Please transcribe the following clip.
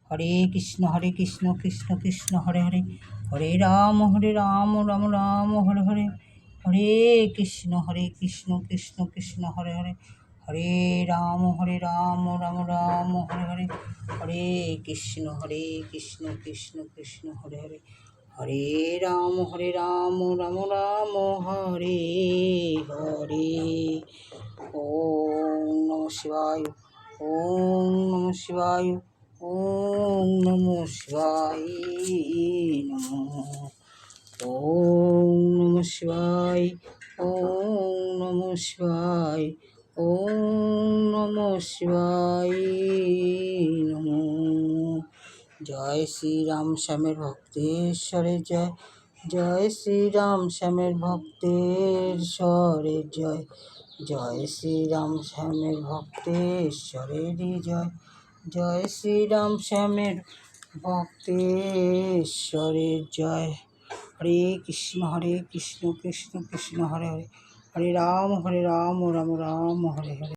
হরে কৃষ্ণ কৃষ্ণ কৃষ্ণ হরে হরে, হরে রাম রাম রাম হরে হরে, হরে কৃষ্ণ কৃষ্ণ কৃষ্ণ হরে হরে, হরে রাম রাম রাম হরে হরে, হরে কৃষ্ণ কৃষ্ণ কৃষ্ণ হরে হরে, হরে রাম রাম রাম হরে হরে। ওম নমঃ শিবায়, ওম নমঃ শিবায়, ওম নমঃ শিবায় নমঃ। ওম নমঃ শিবায়, ওম নমঃ শিবায়, ওম নমঃ শিবায় নমঃ। জয় শ্রীরাম শ্যামের ভক্তেশ্বরে জয়, জয় শ্রীরাম শ্যামের ভক্তেশ্বরে জয়, জয় শ্রীরাম শ্যামের ভক্তেশ্বরেরই জয়, জয় শ্রীরাম শ্যামের ভক্তেশ্বরের জয়। হরে কৃষ্ণ কৃষ্ণ কৃষ্ণ হরে হরে, হরে রাম রাম রাম হরে হরে।